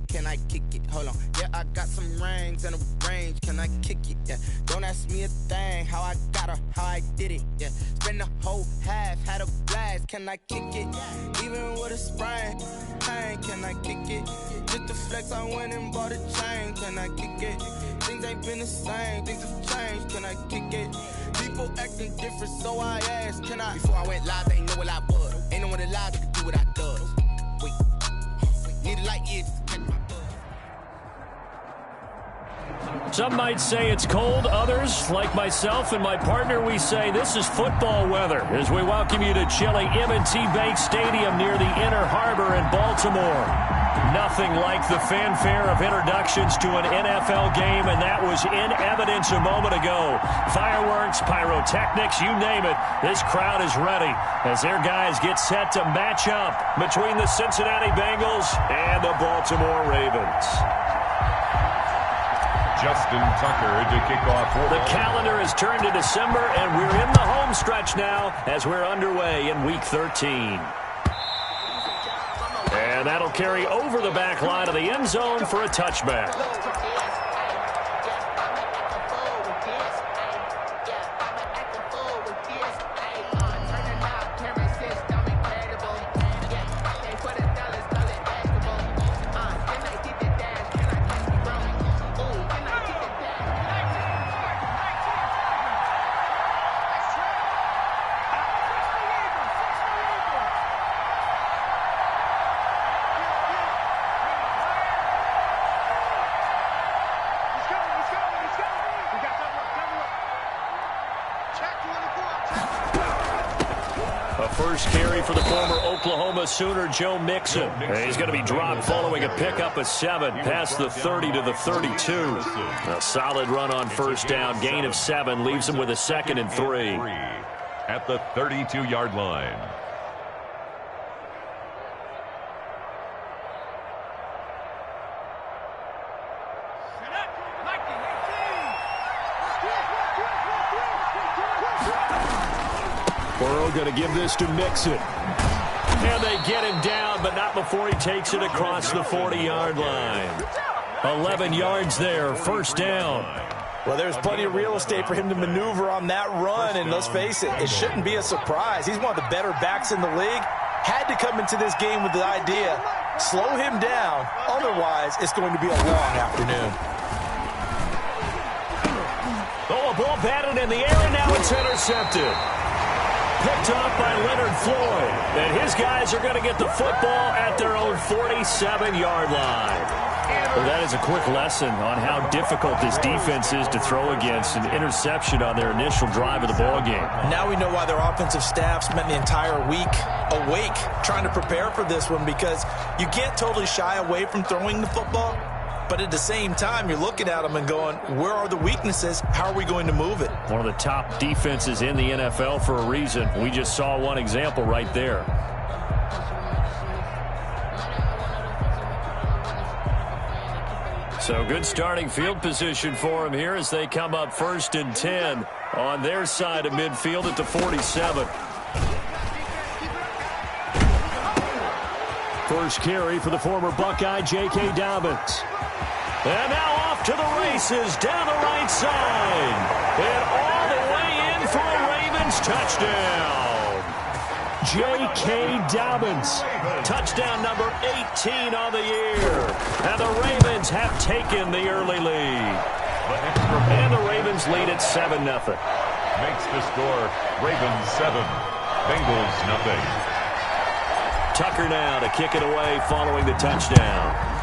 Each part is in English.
Hey, can I kick it? Hold on. Yeah, I got some rings and a range. Can I kick it? Yeah. Don't ask me a thing. How I got her, how I did it. Yeah. Spend the whole half, had a blast. Can I kick it? Even with a sprain. Hey, can I kick it? Just to flex, I went and bought a chain. Can I kick it? Things ain't been the same. Things have changed. Can I kick it? People acting different, so I asked, can I? Before I went live, they ain't know what I was. Ain't no one alive that could do what I does. Wait. Need a light year just to catch my buzz. Some might say it's cold. Others, like myself and my partner, we say this is football weather as we welcome you to chilly M&T Bank Stadium near the Inner Harbor in Baltimore. Nothing like the fanfare of introductions to an NFL game, and that was in evidence a moment ago. Fireworks, pyrotechnics, you name it. This crowd is ready as their guys get set to match up between the Cincinnati Bengals and the Baltimore Ravens. Justin Tucker to kick off. The calendar has turned to December, and we're in the home stretch now as we're underway in Week 13. And that'll carry over the back line of the end zone for a touchback. First carry for the former Oklahoma Sooner, Joe Mixon. He's going to be dropped following a pickup of 7 past the 30 to the 32. A solid run on first down. Gain of 7 leaves him with a 2nd and 3. At the 32-yard line. Burrow going to give this to Mixon. And they get him down, but not before he takes it across the 40-yard line. 11 yards there, first down. Well, there's plenty of real estate for him to maneuver on that run, and let's face it, it shouldn't be a surprise. He's one of the better backs in the league. Had to come into this game with the idea, slow him down, otherwise it's going to be a long afternoon. Oh, a ball batted in the air, and now it's intercepted. Picked off by Leonard Floyd. And his guys are going to get the football at their own 47-yard line. Well, that is a quick lesson on how difficult this defense is to throw against an interception on their initial drive of the ballgame. Now we know why their offensive staff spent the entire week awake trying to prepare for this one, because you can't totally shy away from throwing the football. But at the same time, you're looking at them and going, where are the weaknesses? How are we going to move it? One of the top defenses in the NFL for a reason. We just saw one example right there. So good starting field position for him here as they come up 1st and 10 on their side of midfield at the 47. First carry for the former Buckeye, J.K. Dobbins. And now off to the races down the right side. And all the way in for a Ravens touchdown. J.K. Dobbins. Touchdown number 18 on the year. And the Ravens have taken the early lead. And the Ravens lead at 7-0. Makes the score Ravens 7, Bengals nothing. Tucker now to kick it away following the touchdown.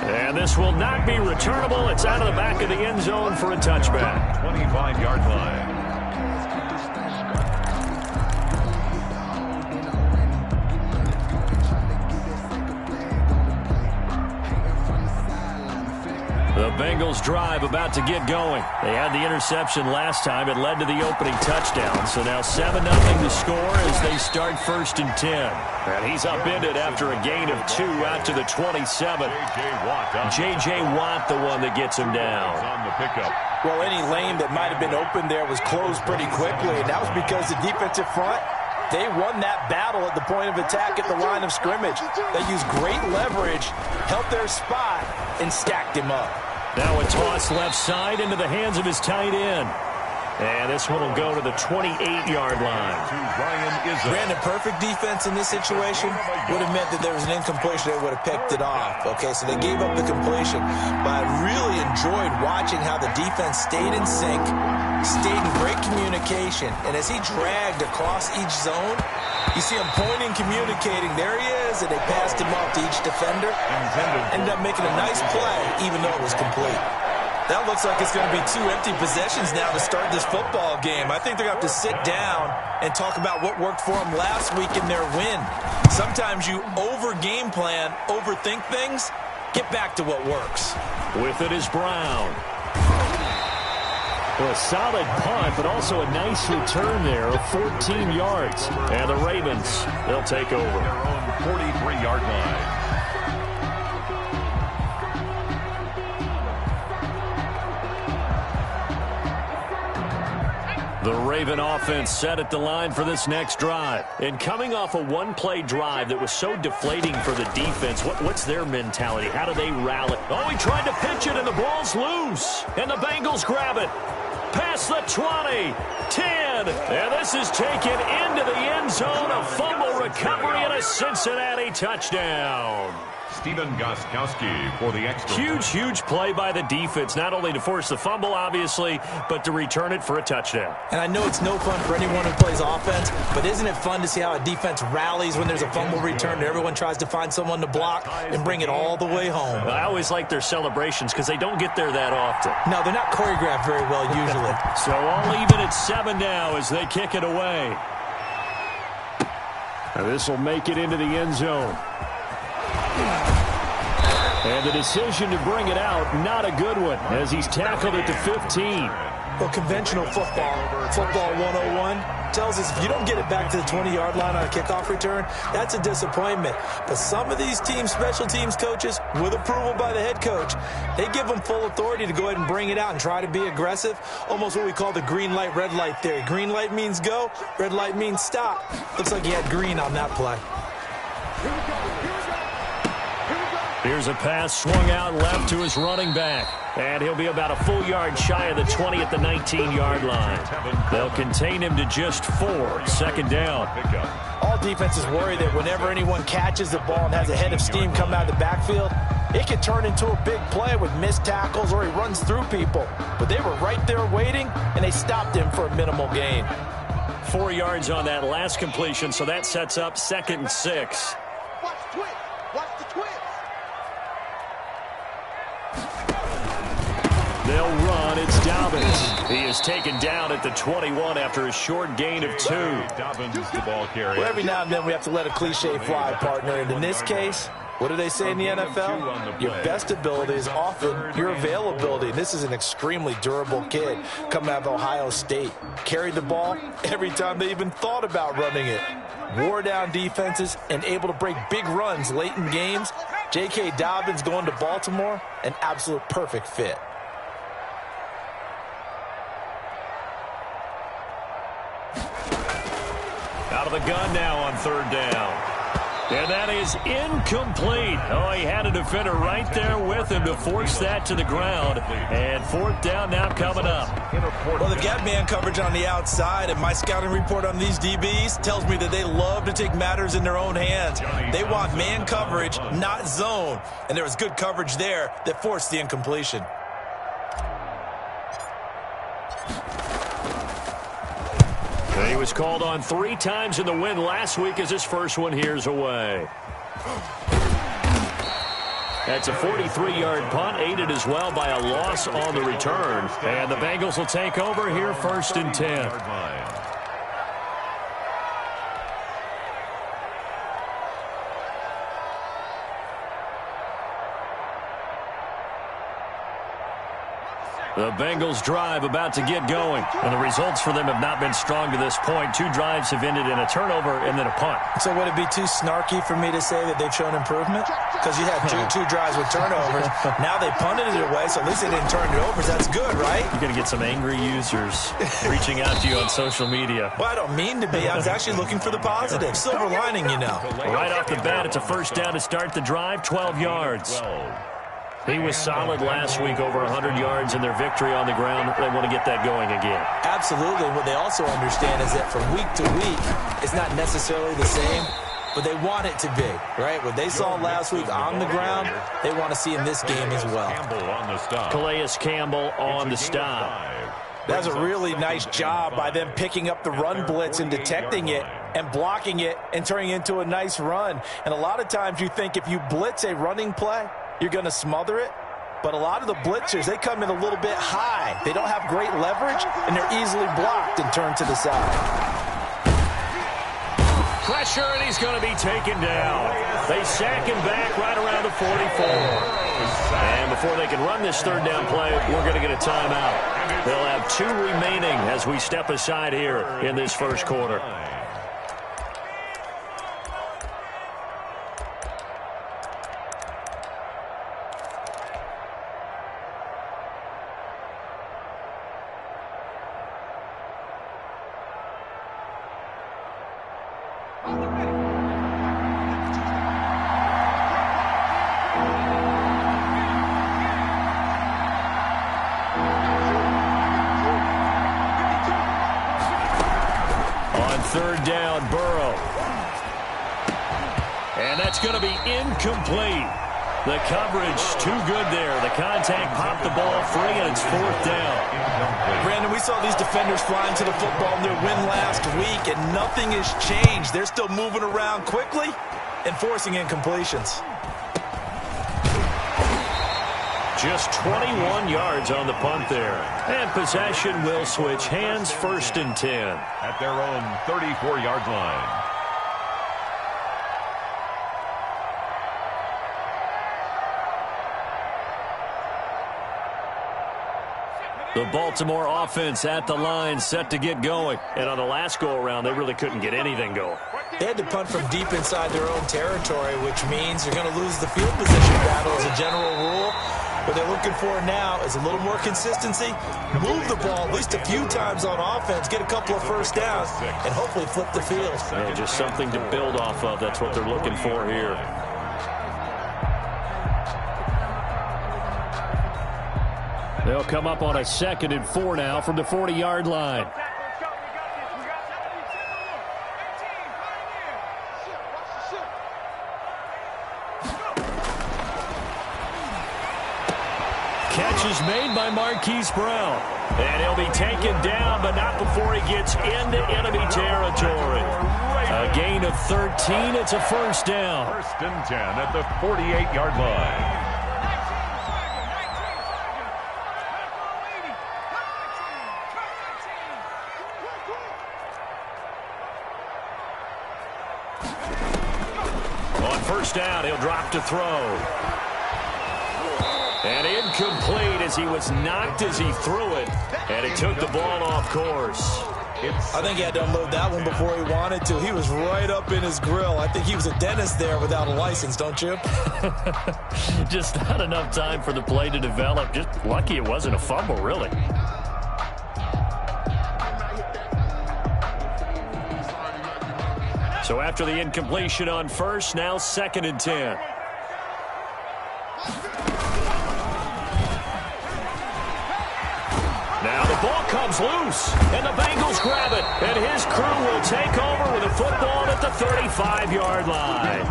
And this will not be returnable. It's out of the back of the end zone for a touchback. 25-yard line. The Bengals drive about to get going. They had the interception last time. It led to the opening touchdown. So now 7-0 to score as they start 1st and 10. And he's upended after a gain of 2 out to the 27. J.J. Watt, the one that gets him down. On the pickup. Well, any lane that might have been open there was closed pretty quickly, and that was because the defensive front They won that battle at the point of attack at the line of scrimmage. They used great leverage, held their spot, and stacked him up. Now a toss left side into the hands of his tight end. And this one will go to the 28-yard line. Brandon, perfect defense in this situation would have meant that there was an incompletion. They would have picked it off. Okay, so they gave up the completion. But I really enjoyed watching how the defense stayed in sync, stayed in great communication. And as he dragged across each zone, you see him pointing, communicating. There he is, and they passed him off to each defender. Ended up making a nice play, even though it was complete. That looks like it's going to be 2 empty possessions now to start this football game. I think they're going to have to sit down and talk about what worked for them last week in their win. Sometimes you over-game plan, overthink things. Get back to what works. With it is Brown. Well, a solid punt, but also a nice return there of 14 yards. And the Ravens, they'll take over. Their own 43-yard line. The Raven offense set at the line for this next drive. And coming off a one-play drive that was so deflating for the defense, what's their mentality? How do they rally? Oh, he tried to pitch it, and the ball's loose. And the Bengals grab it. Past the 20, 10, and this is taken into the end zone. A fumble recovery and a Cincinnati touchdown. Stephen Gostkowski for the extra. Huge play by the defense, not only to force the fumble, obviously, but to return it for a touchdown. And I know it's no fun for anyone who plays offense, but isn't it fun to see how a defense rallies when there's a fumble return and everyone tries to find someone to block and bring it all the way home? I always like their celebrations because they don't get there that often. No, they're not choreographed very well usually. So all even at 7 now as they kick it away. Now this will make it into the end zone. And the decision to bring it out, not a good one, as he's tackled at the 15. Well, conventional football 101, tells us if you don't get it back to the 20-yard line on a kickoff return, that's a disappointment. But some of these team special teams coaches, with approval by the head coach, they give them full authority to go ahead and bring it out and try to be aggressive, almost what we call the green light, red light theory. Green light means go, red light means stop. Looks like he had green on that play. Here's a pass swung out left to his running back. And he'll be about a full yard shy of the 20 at the 19-yard line. They'll contain him to just 4. Second down. All defenses worry that whenever anyone catches the ball and has a head of steam come out of the backfield, it could turn into a big play with missed tackles or he runs through people. But they were right there waiting, and they stopped him for a minimal gain. 4 yards on that last completion, so that sets up 2nd and 6. Watch the twitch. Watch the twitch. They'll run. It's Dobbins. He is taken down at the 21 after a short gain of 2. Dobbins the ball carrier. Well, every now and then we have to let a cliche fly, partner. And in this case, what do they say in the NFL? Your best ability is often your availability. This is an extremely durable kid coming out of Ohio State. Carried the ball every time they even thought about running it. Wore down defenses and able to break big runs late in games. J.K. Dobbins going to Baltimore, an absolute perfect fit. Out of the gun now on 3rd down. And that is incomplete. Oh, he had a defender right there with him to force that to the ground. And 4th down now coming up. Well, they've got man coverage on the outside, and my scouting report on these DBs tells me that they love to take matters in their own hands. They want man coverage, not zone. And there was good coverage there that forced the incompletion. He was called on 3 times in the win last week as his first one here's away. That's a 43-yard punt, aided as well by a loss on the return. And the Bengals will take over here 1st and 10. The Bengals drive about to get going. And the results for them have not been strong to this point. 2 drives have ended in a turnover and then a punt. So would it be too snarky for me to say that they've shown improvement? Because you had two drives with turnovers. Now they punted it away, so at least they didn't turn it over. That's good, right? You're going to get some angry users reaching out to you on social media. Well, I don't mean to be. I was actually looking for the positive. Silver lining, you know. Right off the bat, it's a first down to start the drive, 12 yards. He was solid last week, over 100 yards in their victory on the ground. They want to get that going again. Absolutely. What they also understand is that from week to week, it's not necessarily the same, but they want it to be, right? What they saw last week on the ground, they want to see in this game as well. Calais Campbell on the stop. That's a really nice job by them picking up the run blitz and detecting it and blocking it and turning it into a nice run. And a lot of times you think if you blitz a running play, you're going to smother it. But a lot of the blitzers, they come in a little bit high. They don't have great leverage, and they're easily blocked and turned to the side. Pressure, and he's going to be taken down. They sack him back right around the 44. And before they can run this third down play, we're going to get a timeout. They'll have 2 remaining as we step aside here in this first quarter. Third down, Burrow. And that's going to be incomplete. The coverage too good there. The contact popped the ball free, and it's 4th down. Brandon, we saw these defenders flying to the football in their win last week, and nothing has changed. They're still moving around quickly and forcing incompletions. Just 21 yards on the punt there. And possession will switch hands, 1st and 10. At their own 34-yard line. The Baltimore offense at the line, set to get going. And on the last go-around, they really couldn't get anything going. They had to punt from deep inside their own territory, which means you're going to lose the field position battle as a general rule. What they're looking for now is a little more consistency, move the ball at least a few times on offense, get a couple of first downs, and hopefully flip the field. Yeah, just something to build off of. That's what they're looking for here. They'll come up on a 2nd and 4 now from the 40-yard line. Catch is made by Marquise Brown. And he'll be taken down, but not before he gets into enemy territory. A gain of 13. It's a first down. 1st and 10 at the 48-yard line. On first down, he'll drop to throw. And incomplete as he was knocked as he threw it. And he took the ball off course. I think he had to unload that one before he wanted to. He was right up in his grill. I think he was a dentist there without a license, don't you? Just not enough time for the play to develop. Just lucky it wasn't a fumble, really. So after the incompletion on first, now 2nd and 10. Now the ball comes loose, and the Bengals grab it, and his crew will take over with a football at the 35-yard line.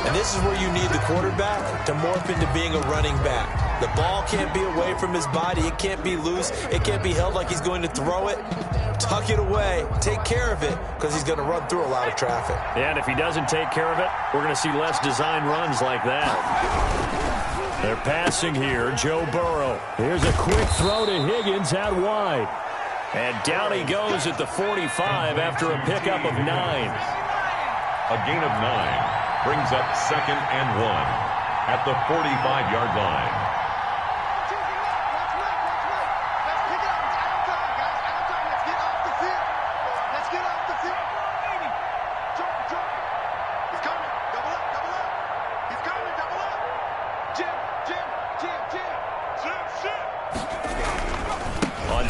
And this is where you need the quarterback to morph into being a running back. The ball can't be away from his body. It can't be loose. It can't be held like he's going to throw it. Tuck it away. Take care of it, because he's going to run through a lot of traffic. And if he doesn't take care of it, we're going to see less design runs like that. They're passing here, Joe Burrow. Here's a quick throw to Higgins out wide. And down he goes at the 45 after a pickup of 9. A gain of 9 brings up 2nd and 1 at the 45-yard line.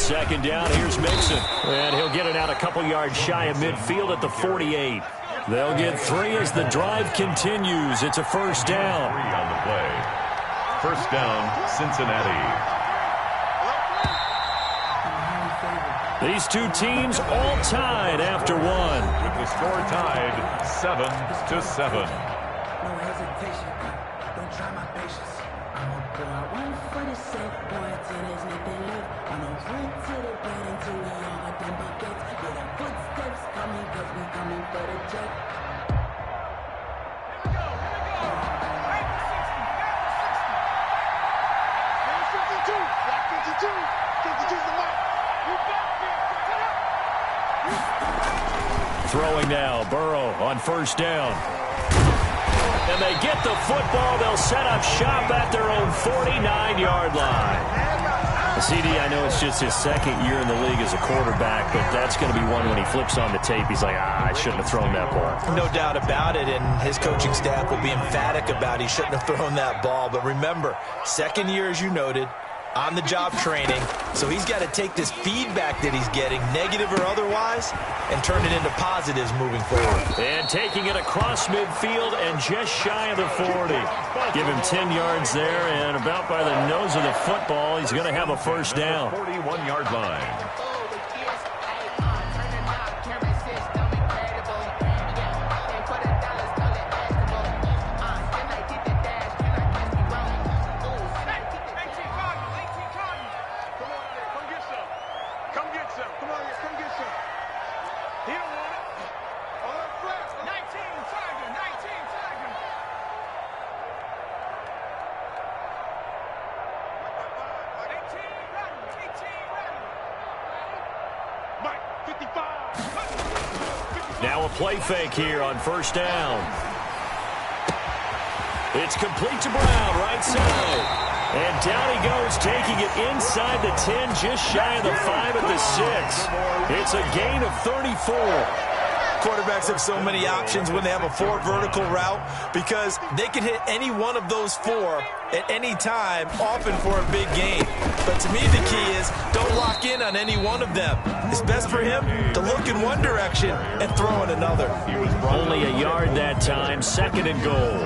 second down. Here's Mixon. And he'll get it out a couple yards shy of midfield at the 48. They'll get 3 as the drive continues. It's a first down. 3 on the play. First down, Cincinnati. These two teams all tied after one. With the score tied 7-7. No hesitation. Don't try my patience. I'm a boy. I run for the safe boy. Till there's nothing left. I'm a run to the bed until we all got them buckets. Yeah, the footsteps coming, cause we coming for the jet. Here we go. Right to 60. 52. Block 52. 52's the mark. You back here. Cut up. Throwing now, Burrow on first down. And they get the football. They'll set up shop at their own 49-yard line. CD, I know it's just his second year in the league as a quarterback, but that's going to be one when he flips on the tape. He's like, I shouldn't have thrown that ball. No doubt about it, and his coaching staff will be emphatic about he shouldn't have thrown that ball. But remember, second year, as you noted, on-the-job training, so he's got to take this feedback that he's getting, negative or otherwise, and turn it into positives moving forward. And taking it across midfield and just shy of the 40. Give him 10 yards there, and about by the nose of the football, he's going to have a first down. 41-yard line. Now a play fake here on first down. It's complete to Brown, right side. And down he goes, taking it inside the 10, just shy of the 5 at the 6. It's a gain of 34. Quarterbacks have so many options when they have a 4 vertical route because they can hit any one of those 4 at any time, often for a big gain. But to me, the key is don't lock in on any one of them. It's best for him to look in one direction and throw in another. Only a yard that time, second and goal.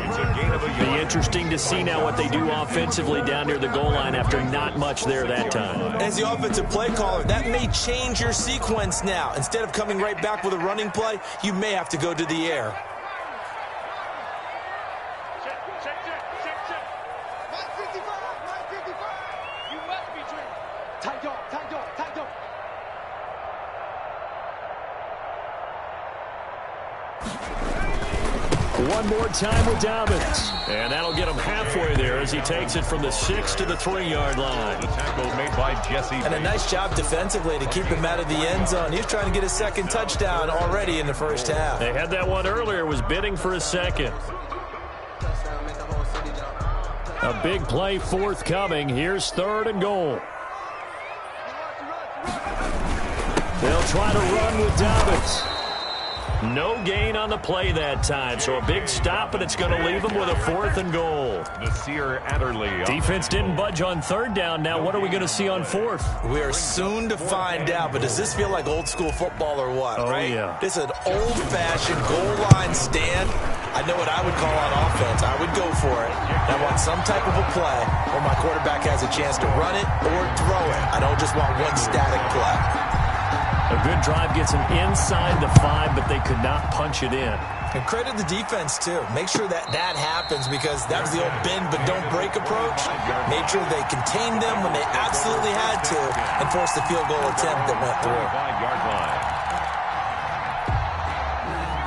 Be interesting to see now what they do offensively down near the goal line after not much there that time. As the offensive play caller, that may change your sequence now. Instead of coming right back with a running play, you may have to go to the air. One more time with Dobbins. And that'll get him halfway there as he takes it from the 6 to the 3-yard line. The tackle made by Jesse. And a nice job defensively to keep him out of the end zone. He's trying to get his second touchdown already in the first half. They had that one earlier, was bidding for a second. A big play forthcoming. Here's third and goal. They'll try to run with Dobbins. No gain on the play that time, so a big stop, and it's going to leave them with a 4th and goal. Nasir Adderley. Defense didn't budge on third down. Now what are we going to see on 4th? We are soon to find out, but does this feel like old school football or what, right? Yeah. This is an old-fashioned goal line stand. I know what I would call on offense. I would go for it. I want some type of a play where my quarterback has a chance to run it or throw it. I don't just want one static play. A good drive gets them inside the 5, but they could not punch it in. And credit the defense, too. Make sure that happens because that was the old bend but don't break approach. Made sure they contained them when they absolutely had to and forced the field goal attempt that went through. 5-yard line.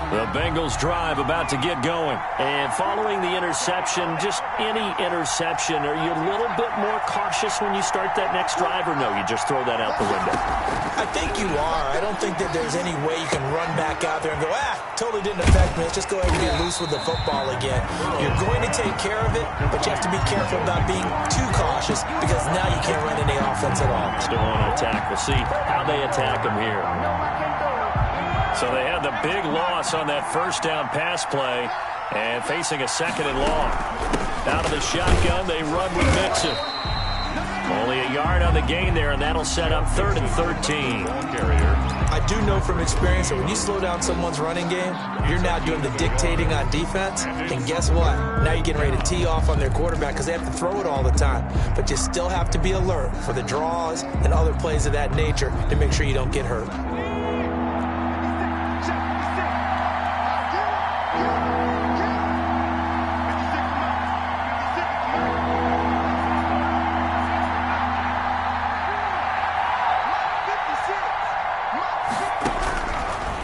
The Bengals drive about to get going. And following the interception, just any interception, are you a little bit more cautious when you start that next drive, or no, you just throw that out the window? I think you are. I don't think that there's any way you can run back out there and go, totally didn't affect me. Let's just go ahead and get loose with the football again. You're going to take care of it, but you have to be careful about being too cautious because now you can't run any offense at all. Still on attack. We'll see how they attack them here. So they had the big loss on that first down pass play and facing a second and long. Out of the shotgun, they run with Mixon. Only a yard on the gain there, and that'll set up 3rd and 13. I do know from experience that when you slow down someone's running game, you're now doing the dictating on defense. And guess what? Now you're getting ready to tee off on their quarterback because they have to throw it all the time. But you still have to be alert for the draws and other plays of that nature to make sure you don't get hurt.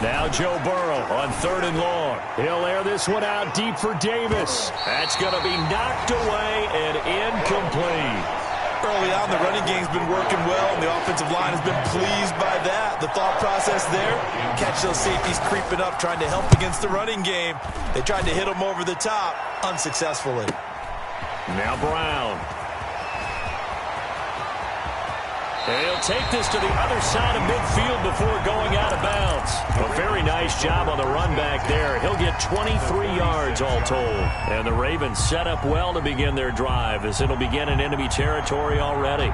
Now Joe Burrow on 3rd and long. He'll air this one out deep for Davis. That's going to be knocked away and incomplete. Early on, the running game's been working well, and the offensive line has been pleased by that. The thought process there, catch those safeties creeping up, trying to help against the running game. They tried to hit them over the top, unsuccessfully. Now Brown. He'll take this to the other side of midfield before going out of bounds. A very nice job on the run back there. He'll get 23 yards all told. And the Ravens set up well to begin their drive as it'll begin in enemy territory already.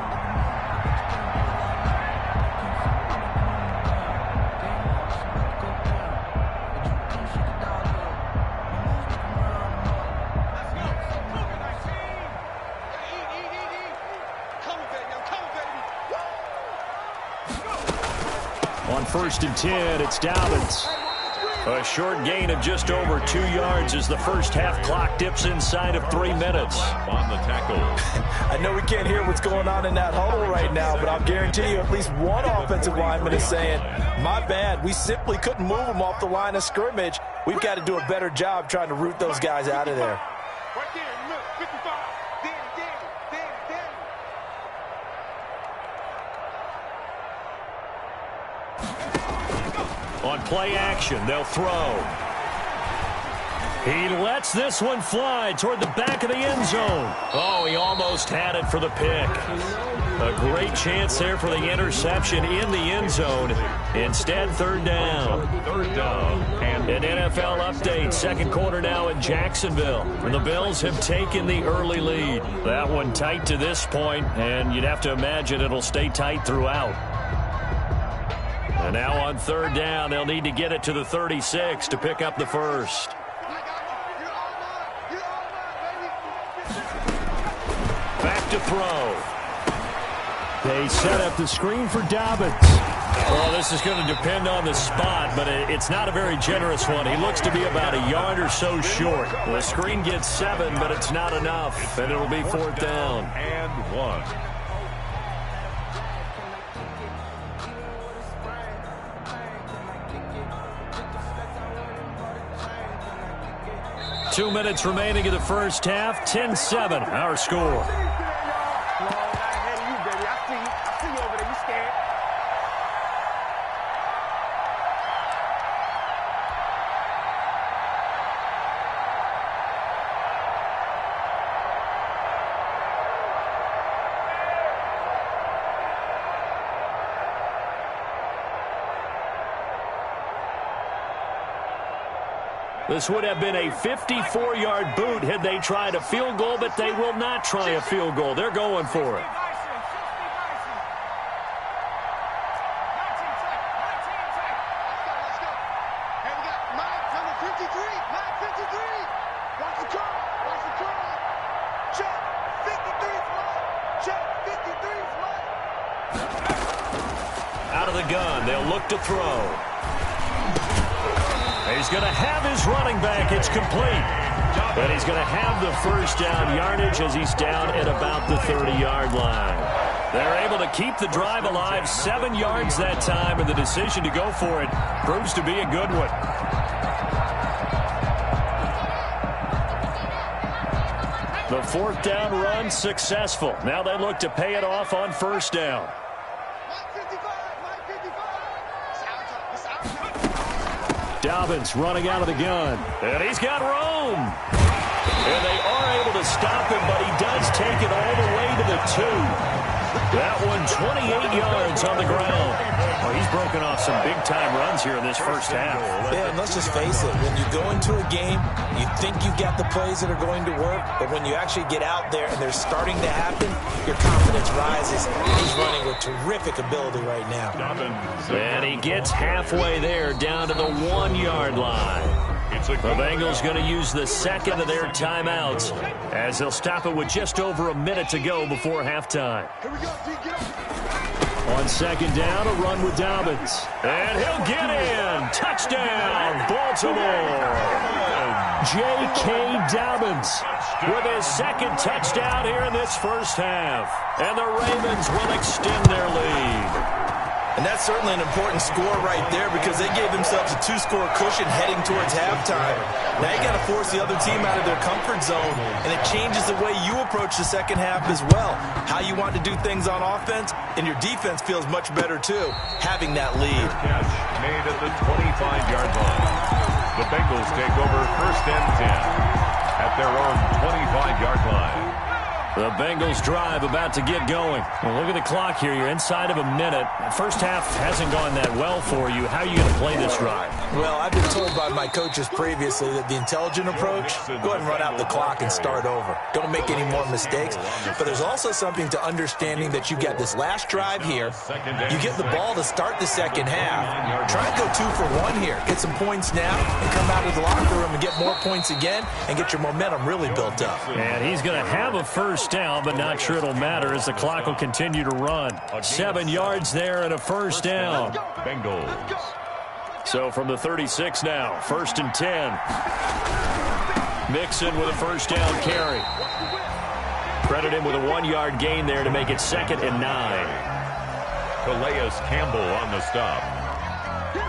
On 1st and 10, it's Dobbins. A short gain of just over 2 yards as the first half clock dips inside of 3 minutes. On the tackle. I know we can't hear what's going on in that huddle right now, but I'll guarantee you at least one offensive lineman is saying, my bad, we simply couldn't move them off the line of scrimmage. We've got to do a better job trying to root those guys out of there. Right there, look, 55. Danny. On play action, they'll throw. He lets this one fly toward the back of the end zone. Oh, he almost had it for the pick. A great chance there for the interception in the end zone. Instead, 3rd down. 3rd down. And An NFL update. 2nd quarter now in Jacksonville. And the Bills have taken the early lead. That one tight to this point, and you'd have to imagine it'll stay tight throughout. And now on 3rd down, they'll need to get it to the 36 to pick up the first. Back to throw. They set up the screen for Dobbins. Well, this is going to depend on the spot, but it's not a very generous one. He looks to be about a yard or so short. The screen gets 7, but it's not enough, and it'll be 4th down. And 1. 2 minutes remaining in the first half. 10-7, our score. This would have been a 54-yard boot had they tried a field goal, but they will not try a field goal. They're going for it. Out of the gun, they'll look to throw. He's going to have his running back. It's complete. But he's going to have the first down yardage as he's down at about the 30-yard line. They're able to keep the drive alive, 7 yards that time, and the decision to go for it proves to be a good one. The 4th down run successful. Now they look to pay it off on 1st down. Dobbins running out of the gun. And he's got room. And they are able to stop him, but he does take it all the way to the 2. That one 28 yards on the ground. Well, he's broken off some big-time runs here in this first half. Yeah, and let's just face it. When you go into a game, you think you've got the plays that are going to work, but when you actually get out there and they're starting to happen, your confidence rises. He's running with terrific ability right now. And he gets halfway there, down to the 1-yard line. The Bengals going to use the second of their timeouts as they'll stop it with just over a minute to go before halftime. On second down, a run with Dobbins. And he'll get in. Touchdown, Baltimore. J.K. Dobbins with his second touchdown here in this first half. And the Ravens will extend their lead. And that's certainly an important score right there because they gave themselves a 2-score cushion heading towards halftime. Now you got to force the other team out of their comfort zone, and it changes the way you approach the second half as well. How you want to do things on offense, and your defense feels much better too, having that lead. Catch made at the 25-yard line. The Bengals take over 1st and 10 at their own 25-yard line. The Bengals drive about to get going. Well, look at the clock here. You're inside of a minute. First half hasn't gone that well for you. How are you going to play this drive? Well, I've been told by my coaches previously that the intelligent approach, go ahead and run out the clock and start over. Don't make any more mistakes. But there's also something to understanding that you get this last drive here. You get the ball to start the second half. Try and go 2 for 1 here. Get some points now and come out of the locker room and get more points again and get your momentum really built up. And he's going to have a first down, but not sure it'll matter as the clock will continue to run. 7 yards there and a first down. Bengals. So from the 36 now, 1st and 10. Mixon with a first down carry. Credit him with a 1-yard gain there to make it 2nd and 9. Calais Campbell on the stop.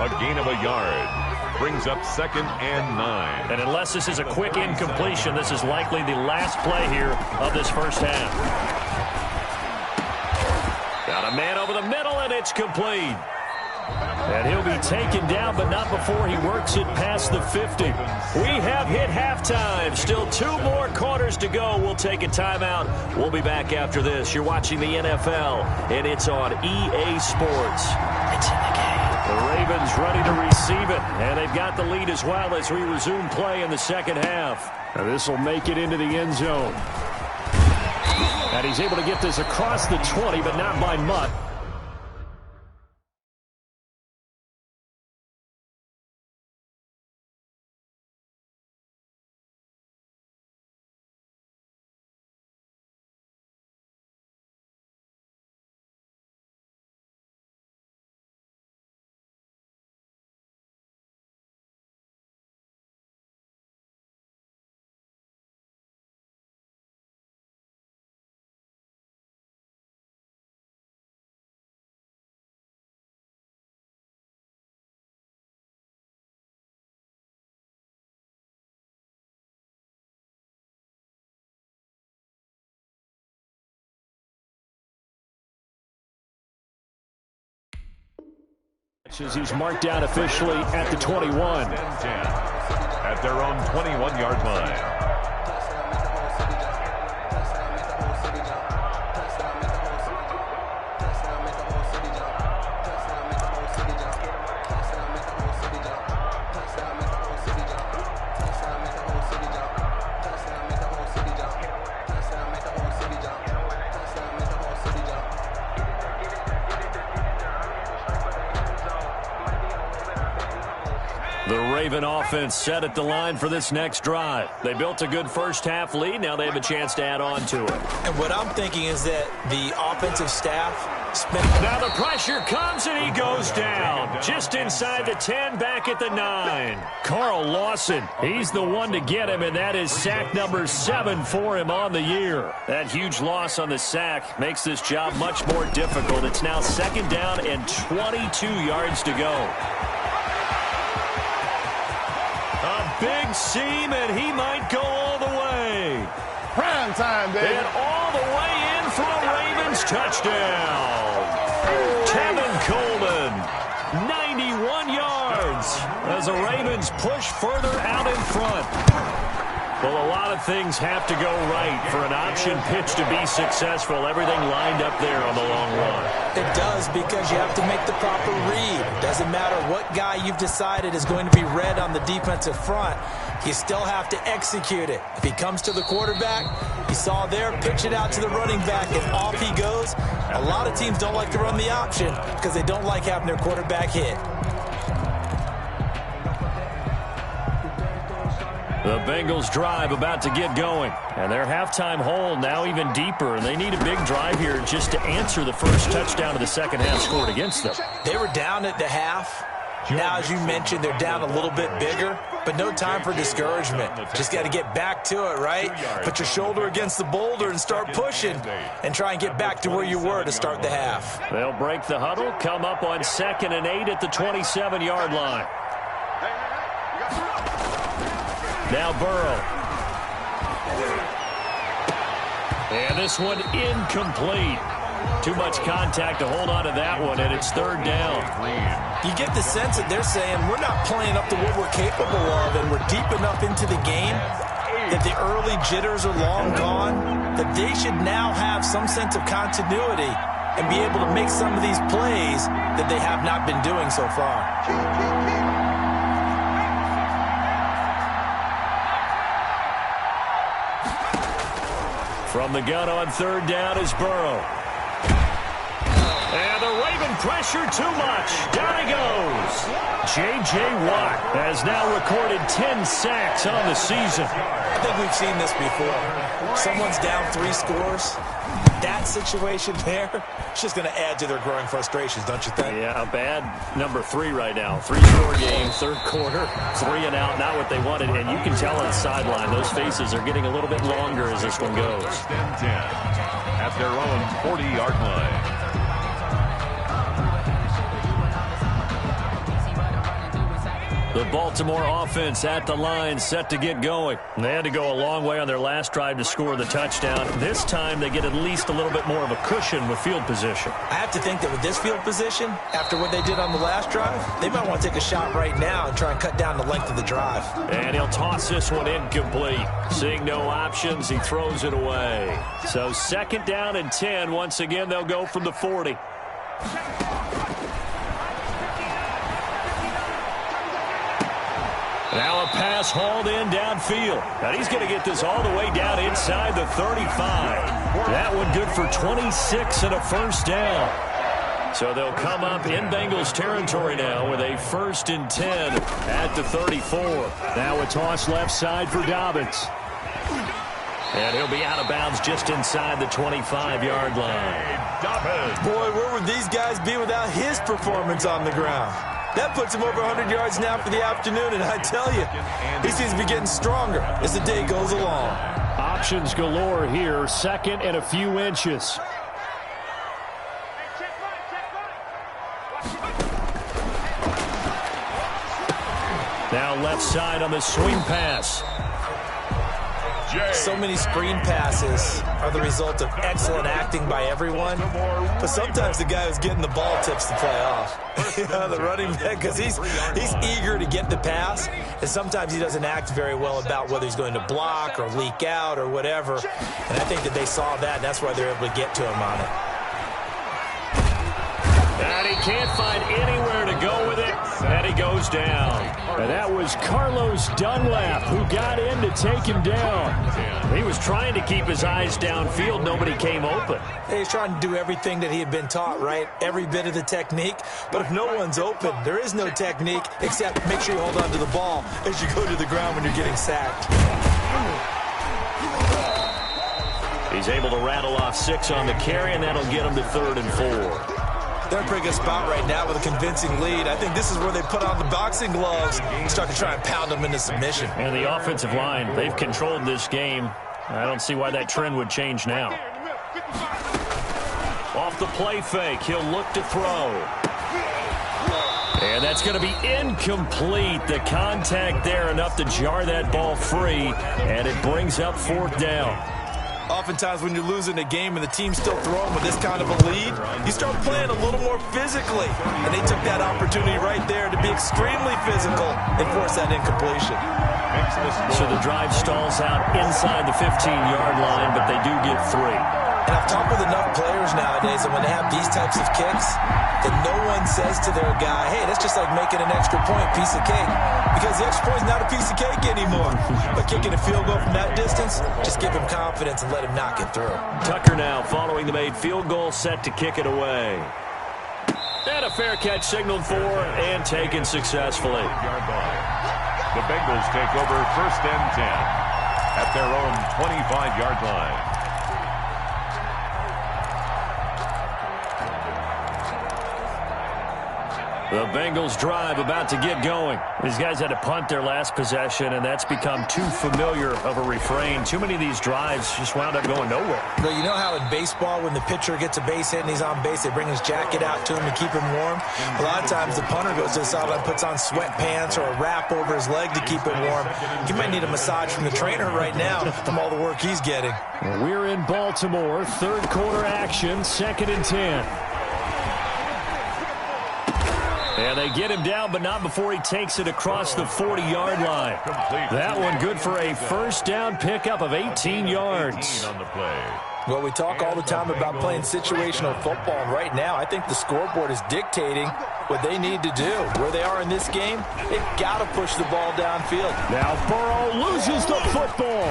A gain of a yard. Brings up 2nd and 9. And unless this is a quick incompletion, this is likely the last play here of this first half. Got a man over the middle, and it's complete. And he'll be taken down, but not before he works it past the 50. We have hit halftime. Still 2 more quarters to go. We'll take a timeout. We'll be back after this. You're watching the NFL, and it's on EA Sports. It's in the game. The Ravens ready to receive it, and they've got the lead as well as we resume play in the second half. Now this will make it into the end zone. And he's able to get this across the 20, but not by much. As he's marked down officially at the 21. 10 at their own 21-yard line. The Raven offense set at the line for this next drive. They built a good first half lead. Now they have a chance to add on to it. And what I'm thinking is that the offensive staff spent... Now the pressure comes and he goes down. Just inside the 10, back at the 9. Carl Lawson, he's the one to get him, and that is sack number 7 for him on the year. That huge loss on the sack makes this job much more difficult. It's now 2nd down and 22 yards to go. Big seam, and he might go all the way. Prime time, baby. And all the way in for a Ravens touchdown. Kevin Coleman, 91 yards as the Ravens push further out in front. Well, a lot of things have to go right for an option pitch to be successful. Everything lined up there on the long run. It does, because you have to make the proper read. It doesn't matter what guy you've decided is going to be read on the defensive front. You still have to execute it. If he comes to the quarterback, you saw there, pitch it out to the running back, and off he goes. A lot of teams don't like to run the option because they don't like having their quarterback hit. The Bengals drive about to get going. And their halftime hole now even deeper. And they need a big drive here just to answer the first touchdown of the second half scored against them. They were down at the half. Now, as you mentioned, they're down a little bit bigger, but no time for discouragement. Just got to get back to it, right? Put your shoulder against the boulder and start pushing and try and get back to where you were to start the half. They'll break the huddle, come up on 2nd and 8 at the 27-yard line. Now Burrow. And this one incomplete. Too much contact to hold on to that one, and it's 3rd down. You get the sense that they're saying we're not playing up to what we're capable of, and we're deep enough into the game that the early jitters are long gone, that they should now have some sense of continuity and be able to make some of these plays that they have not been doing so far. From the gun on 3rd down is Burrow. And the Raven pressure too much. Down he goes. J.J. Watt has now recorded 10 sacks on the season. I think we've seen this before. Someone's down 3 scores. That situation there, it's just going to add to their growing frustrations, don't you think? Yeah, a bad number 3 right now. 3-score game, 3rd quarter, 3 and out, not what they wanted. And you can tell on the sideline, those faces are getting a little bit longer as this one goes. 1st and 10 at their own 40-yard line. The Baltimore offense at the line, set to get going. They had to go a long way on their last drive to score the touchdown. This time they get at least a little bit more of a cushion with field position. I have to think that with this field position, after what they did on the last drive, they might want to take a shot right now and try and cut down the length of the drive. And he'll toss this one incomplete. Seeing no options, he throws it away. So 2nd down and 10. Once again, they'll go from the 40. Now a pass hauled in downfield. And he's going to get this all the way down inside the 35. That one good for 26 and a 1st down. So they'll come up in Bengals territory now with a 1st and 10 at the 34. Now a toss left side for Dobbins. And he'll be out of bounds just inside the 25-yard line. Boy, where would these guys be without his performance on the ground? That puts him over 100 yards now for the afternoon, and I tell you, he seems to be getting stronger as the day goes along. Options galore here, 2nd and a few inches. Now left side on the swing pass. So many screen passes are the result of excellent acting by everyone, but sometimes the guy who's getting the ball tips the play off. The running back, because he's eager to get the pass, and sometimes he doesn't act very well about whether he's going to block or leak out or whatever, and I think that they saw that, and that's why they're able to get to him on it. And he can't find anywhere to go with it, and he goes down. And that was Carlos Dunlap who got in to take him down. He was trying to keep his eyes downfield. Nobody came open. He's trying to do everything that he had been taught, right? Every bit of the technique. But if no one's open, there is no technique except make sure you hold on to the ball as you go to the ground when you're getting sacked. He's able to rattle off 6 on the carry, and that'll get him to 3rd and 4. They're in a pretty good spot right now with a convincing lead. I think this is where they put on the boxing gloves and start to try and pound them into submission. And the offensive line, they've controlled this game. I don't see why that trend would change now. Off the play fake, he'll look to throw. And that's going to be incomplete. The contact there enough to jar that ball free, and it brings up 4th down. Oftentimes when you're losing a game and the team's still throwing with this kind of a lead, you start playing a little more physically. And they took that opportunity right there to be extremely physical and force that incompletion. So the drive stalls out inside the 15-yard line, but they do get 3. And I've talked with enough players nowadays that when they have these types of kicks, that no one says to their guy, hey, that's just like making an extra point, piece of cake. Because the extra point is not a piece of cake anymore. But kicking a field goal from that distance, just give him confidence and let him knock it through. Tucker now following the made field goal, set to kick it away. And a fair catch signaled for and taken successfully. The Bengals take over 1st and 10 at their own 25-yard line. The Bengals drive about to get going. These guys had to punt their last possession, and that's become too familiar of a refrain. Too many of these drives just wound up going nowhere. But you know how in baseball, when the pitcher gets a base hit and he's on base, they bring his jacket out to him to keep him warm? A lot of times the punter goes to the sideline, puts on sweatpants or a wrap over his leg to keep him warm. He might need a massage from the trainer right now from all the work he's getting. We're in Baltimore, third quarter action, 2nd and 10. And they get him down, but not before he takes it across the 40-yard line. That one good for a first down pickup of 18 yards. Well, we talk all the time about playing situational football, and right now I think the scoreboard is dictating what they need to do. Where they are in this game, they've got to push the ball downfield. Now Burrow loses the football.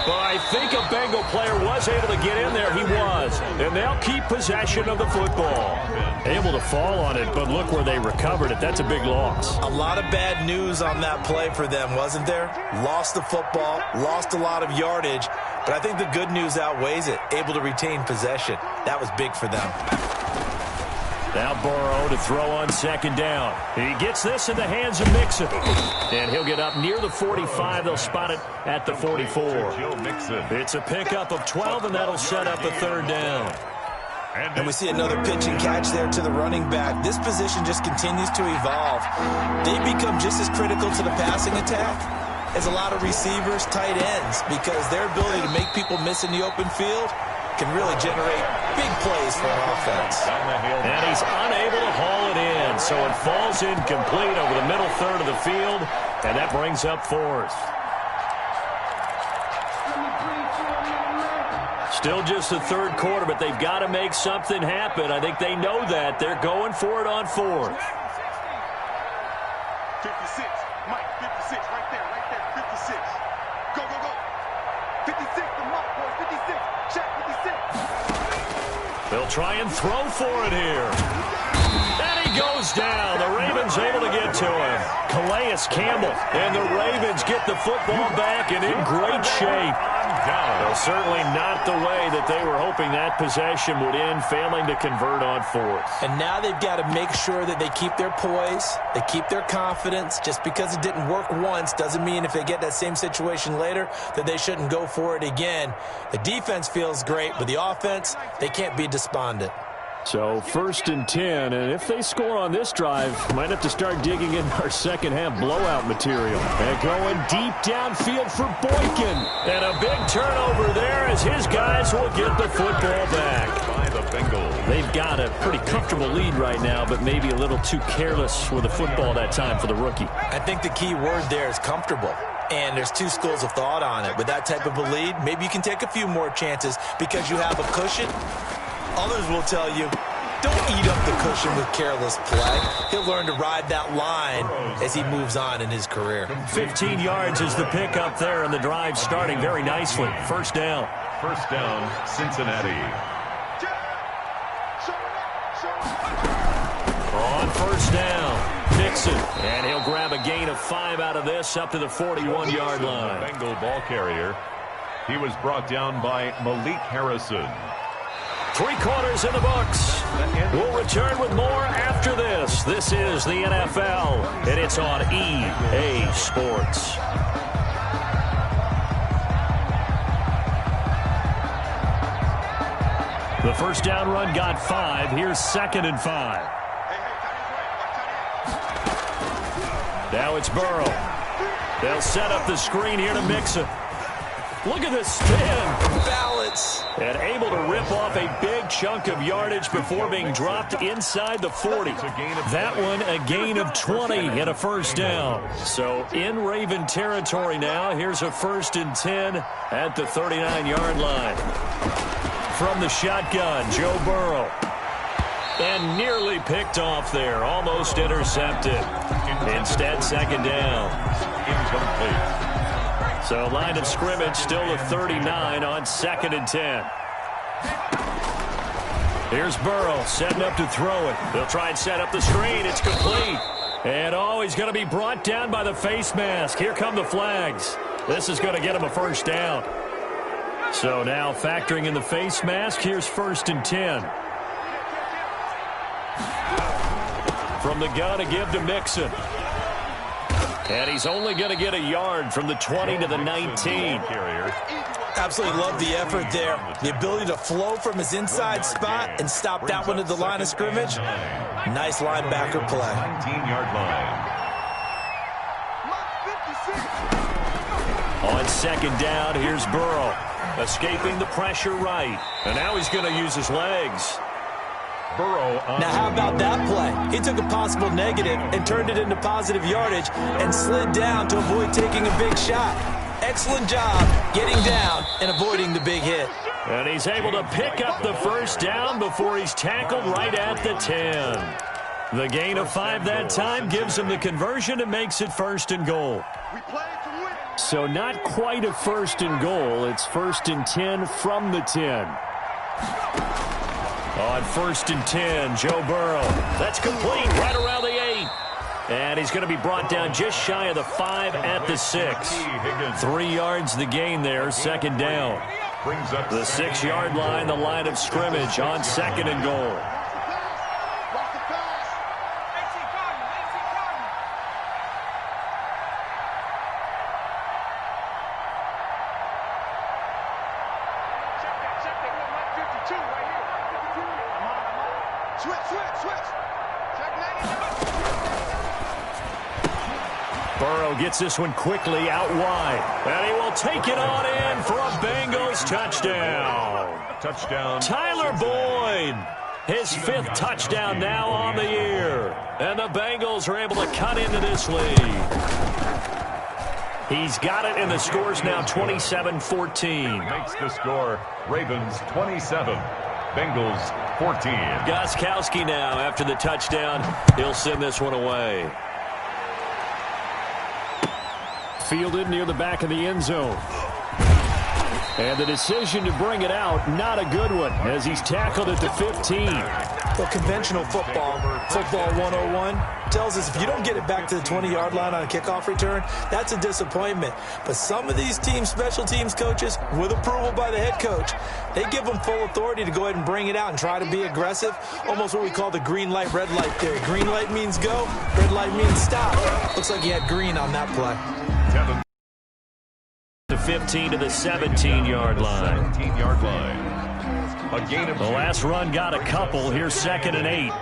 But I think a Bengal player was able to get in there. He was. And they'll keep possession of the football. Able to fall on it, but look where they recovered it. That's a big loss. A lot of bad news on that play for them, wasn't there? Lost the football, lost a lot of yardage, but I think the good news outweighs it. Able to retain possession. That was big for them. Now Burrow to throw on 2nd down. He gets this in the hands of Mixon. And he'll get up near the 45. They'll spot it at the 44. It's a pickup of 12, and that'll set up a 3rd down. And we see another pitch and catch there to the running back. This position just continues to evolve. They become just as critical to the passing attack as a lot of receivers, tight ends, because their ability to make people miss in the open field can really generate big plays for an offense. And he's unable to haul it in, so it falls incomplete over the middle third of the field, and that brings up 4th. Still just the 3rd quarter, but they've got to make something happen. I think they know that. They're going for it on 4th. 56, Mike, 56, right there, 56. Go, go, go. 56, the mark, boys, 56. Check, 56. They'll try and throw for it here. And he goes down. The Ravens able to get to him. Calais Campbell. And the Ravens get the football back and in great shape. Well, certainly not the way that they were hoping that possession would end, failing to convert on 4th. And now they've got to make sure that they keep their poise, they keep their confidence. Just because it didn't work once doesn't mean if they get that same situation later that they shouldn't go for it again. The defense feels great, but the offense, they can't be despondent. So 1st and 10, and if they score on this drive, might have to start digging in our second-half blowout material. And going deep downfield for Boykin. And a big turnover there as his guys will get the football back. By the Bengals. They've got a pretty comfortable lead right now, but maybe a little too careless with the football that time for the rookie. I think the key word there is comfortable. And there's two schools of thought on it. With that type of a lead, maybe you can take a few more chances because you have a cushion. Others will tell you, don't eat up the cushion with careless play. He'll learn to ride that line as he moves on in his career. 15 yards is the pickup there, and the drive starting very nicely. 1st down. 1st down, Cincinnati. On 1st down, Nixon. And he'll grab a gain of 5 out of this up to the 41-yard line. The Bengal ball carrier. He was brought down by Malik Harrison. 3 quarters in the books. We'll return with more after this. This is the NFL, and it's on EA Sports. The 1st down run got 5. Here's 2nd and 5. Now it's Burrow. They'll set up the screen here to Mixon. Look at this spin. Balance. And able to rip off a big chunk of yardage before being dropped inside the 40. That one a gain of 20 and a first down. So in Raven territory now. Here's a 1st and 10 at the 39-yard line. From the shotgun, Joe Burrow. And nearly picked off there. Almost intercepted. Instead, 2nd down. Incomplete. So line of scrimmage still a 39 on 2nd and 10. Here's Burrow setting up to throw it. They'll try and set up the screen. It's complete. And he's going to be brought down by the face mask. Here come the flags. This is going to get him a first down. So now factoring in the face mask, here's 1st and 10. From the gun, a give to Mixon. And he's only going to get a yard from the 20 to the 19. Absolutely love the effort there. The ability to flow from his inside spot and stop that one at the line of scrimmage. Nice linebacker play. 19-yard line. On 2nd down, here's Burrow. Escaping the pressure right. And now he's going to use his legs. Burrow. Now, how about that play? He took a possible negative and turned it into positive yardage and slid down to avoid taking a big shot. Excellent job getting down and avoiding the big hit. And he's able to pick up the first down before he's tackled right at the 10. The gain of 5 that time gives him the conversion and makes it 1st and goal. So not quite a 1st and goal. It's 1st and 10 from the 10. On 1st and 10, Joe Burrow. That's complete right around the 8. And he's going to be brought down just shy of the 5 at the 6. 3 yards the gain there, 2nd down. The 6-yard line, the line of scrimmage on 2nd and goal. Burrow gets this one quickly out wide. And he will take it on in for a Bengals touchdown. Touchdown. Tyler Boyd. His 5th touchdown now on the year. And the Bengals are able to cut into this lead. He's got it, and the score's now 27-14. Makes the score Ravens 27, Bengals 14. Gostkowski now after the touchdown. He'll send this one away. Fielded near the back of the end zone. And the decision to bring it out, not a good one, as he's tackled at the 15. Well, conventional football 101, tells us if you don't get it back to the 20-yard line on a kickoff return, that's a disappointment. But some of these teams, special teams coaches, with approval by the head coach, they give them full authority to go ahead and bring it out and try to be aggressive, almost what we call the green light, red light theory. Green light means go, red light means stop. Looks like he had green on that play. The 15 to the 17-yard line. 17-yard line. A gain of the last run got a couple. Here's 2nd and 8.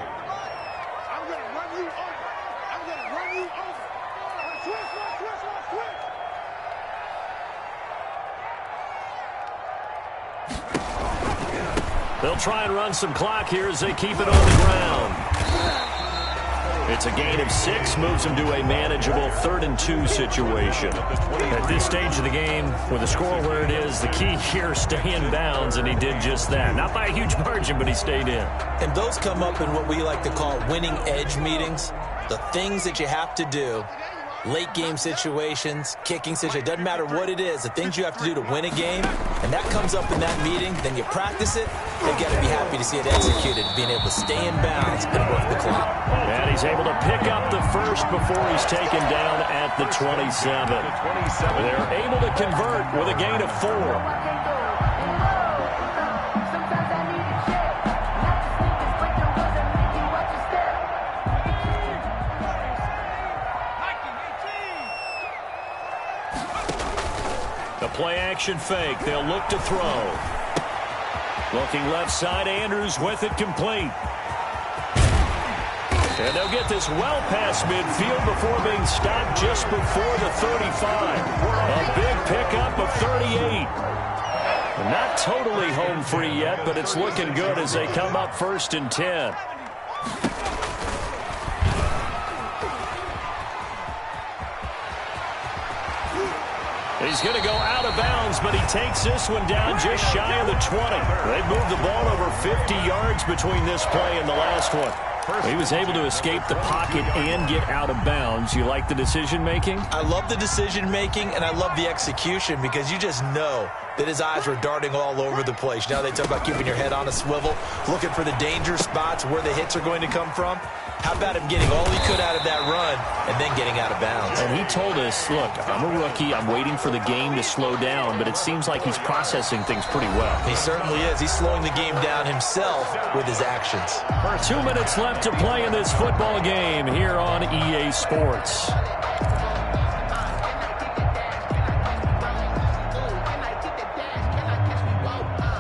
They'll try and run some clock here as they keep it on the ground. It's a gain of 6, moves them to a manageable 3rd and 2 situation. At this stage of the game, with the score where it is, the key here, stay in bounds, and he did just that. Not by a huge margin, but he stayed in. And those come up in what we like to call winning edge meetings. The things that you have to do, late game situations, kicking situations, doesn't matter what it is, the things you have to do to win a game, and that comes up in that meeting, then you practice it, they've got to be happy to see it executed, being able to stay in bounds and work the clock. And he's able to pick up the first before he's taken down at the 27. They're able to convert with a gain of 4. The play-action fake. They'll look to throw. Looking left side, Andrews with it complete. And they'll get this well past midfield before being stopped just before the 35. A big pickup of 38. Not totally home free yet, but it's looking good as they come up 1st and 10. He's going to go out of bounds, but he takes this one down just shy of the 20. They've moved the ball over 50 yards between this play and the last one. He was able to escape the pocket and get out of bounds. You like the decision-making? I love the decision-making, and I love the execution because you just know that his eyes were darting all over the place. Now they talk about keeping your head on a swivel, looking for the danger spots where the hits are going to come from. How about him getting all he could out of that run and then getting out of bounds? And he told us, look, I'm a rookie. I'm waiting for the game to slow down, but it seems like he's processing things pretty well. He certainly is. He's slowing the game down himself with his actions. 2 minutes left to play in this football game here on EA Sports.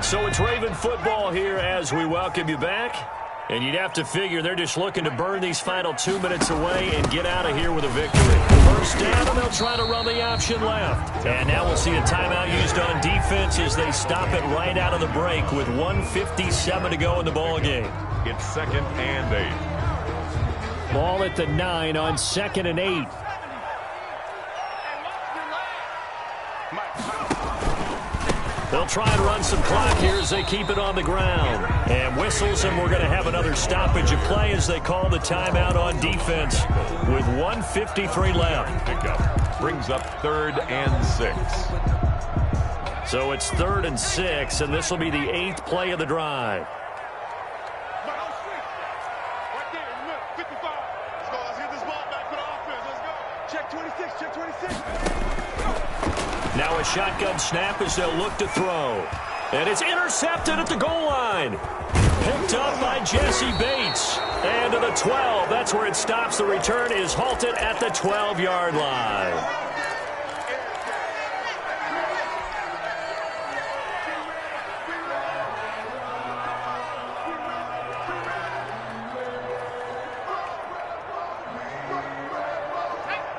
So it's Raven football here as we welcome you back. And you'd have to figure they're just looking to burn these final 2 minutes away and get out of here with a victory. First down, and they'll try to run the option left. And now we'll see a timeout used on defense as they stop it right out of the break with 1:57 to go in the ball game. It's 2nd and 8. Ball at the 9 on 2nd and 8. They'll try and run some clock here as they keep it on the ground. And whistles, and we're going to have another stoppage of play as they call the timeout on defense with 1:53 left. Pickup brings up 3rd and 6. So it's 3rd and 6, and this will be the 8th play of the drive. Right there in the middle, 55. Let's go. Let's get this ball back for the offense. Let's go. Check 26. Check 26. Now a shotgun snap as they'll look to throw. And it's intercepted at the goal line. Picked up by Jesse Bates. And to the 12. That's where it stops. The return is halted at the 12-yard line.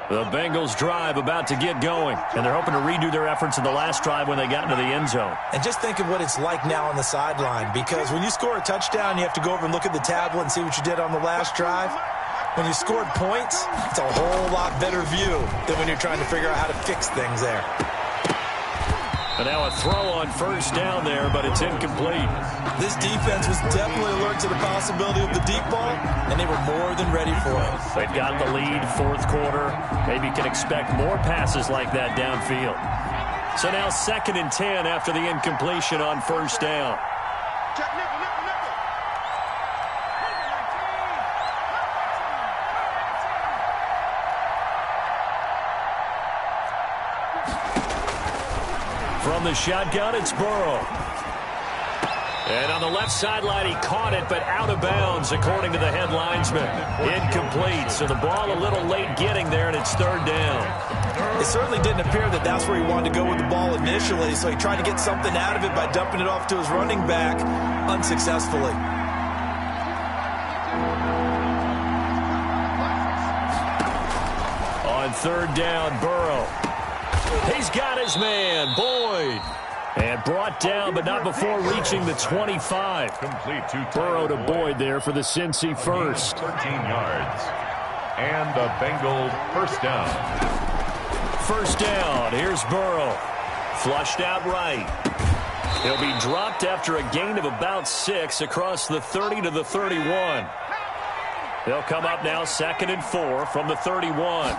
The Bengals drive about to get going, and they're hoping to redo their efforts in the last drive when they got into the end zone. And just think of what it's like now on the sideline, because when you score a touchdown, you have to go over and look at the tablet and see what you did on the last drive. When you scored points, it's a whole lot better view than when you're trying to figure out how to fix things there. And now a throw on first down there, but it's incomplete. This defense was definitely alert to the possibility of the deep ball, and they were more than ready for it. They've got the lead, 4th quarter. Maybe can expect more passes like that downfield. So now 2nd and 10 after the incompletion on first down. Check nickel, nickel, nickel. From the shotgun, it's Burrow. And on the left sideline, he caught it, but out of bounds, according to the head linesman. Incomplete, so the ball a little late getting there, and it's 3rd down. It certainly didn't appear that that's where he wanted to go with the ball initially, so he tried to get something out of it by dumping it off to his running back unsuccessfully. On 3rd down, Burrow. He's got his man, Boyd. And brought down, but not before reaching the 25. Complete to Burrow to Boyd there for the Cincy first. 13 yards. And the Bengals first down. First down, here's Burrow. Flushed out right. He'll be dropped after a gain of about 6 across the 30 to the 31. They'll come up now 2nd and 4 from the 31.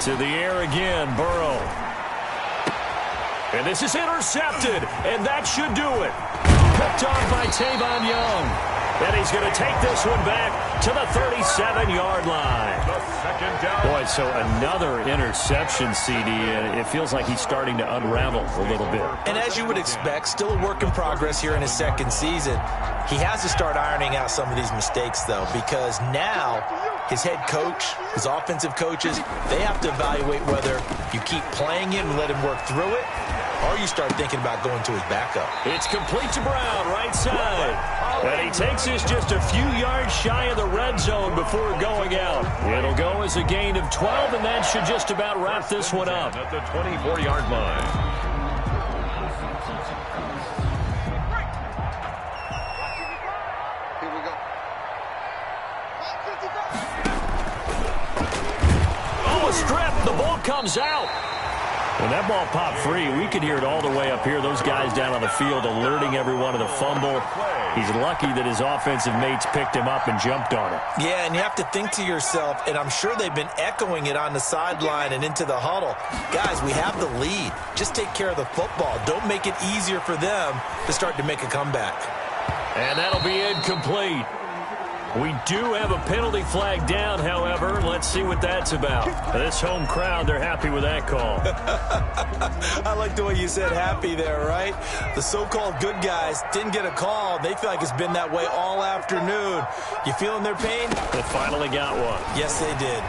To the air again, Burrow. And this is intercepted, and that should do it. Picked off by Tavon Young. And he's going to take this one back to the 37-yard line. The 2nd down. Boy, so another interception, CD, and it feels like he's starting to unravel a little bit. And as you would expect, still a work in progress here in his 2nd season. He has to start ironing out some of these mistakes, though, because now his head coach, his offensive coaches, they have to evaluate whether you keep playing him and let him work through it, or you start thinking about going to his backup. It's complete to Brown, right side. And he takes this just a few yards shy of the red zone before going out. It'll go as a gain of 12, and that should just about wrap this one up. At the 24-yard line. Here we go. Oh, a strip. The ball comes out. When that ball popped free, we could hear it all the way up here. Those guys down on the field alerting everyone of the fumble. He's lucky that his offensive mates picked him up and jumped on it. Yeah, and you have to think to yourself, and I'm sure they've been echoing it on the sideline and into the huddle. Guys, we have the lead. Just take care of the football. Don't make it easier for them to start to make a comeback. And that'll be incomplete. We do have a penalty flag down, however. Let's see what that's about. This home crowd, they're happy with that call. I like the way you said happy there, right? The so-called good guys didn't get a call. They feel like it's been that way all afternoon. You feeling their pain? They finally got one. Yes, they did.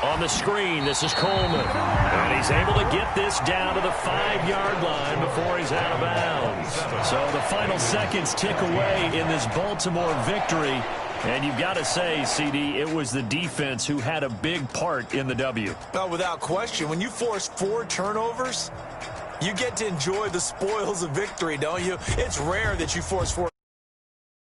On the screen, this is Coleman. And he's able to get this down to the 5-yard line before he's out of bounds. So the final seconds tick away in this Baltimore victory. And you've got to say, CD, it was the defense who had a big part in the W. Well, without question, when you force 4 turnovers, you get to enjoy the spoils of victory, don't you? It's rare that you force 4.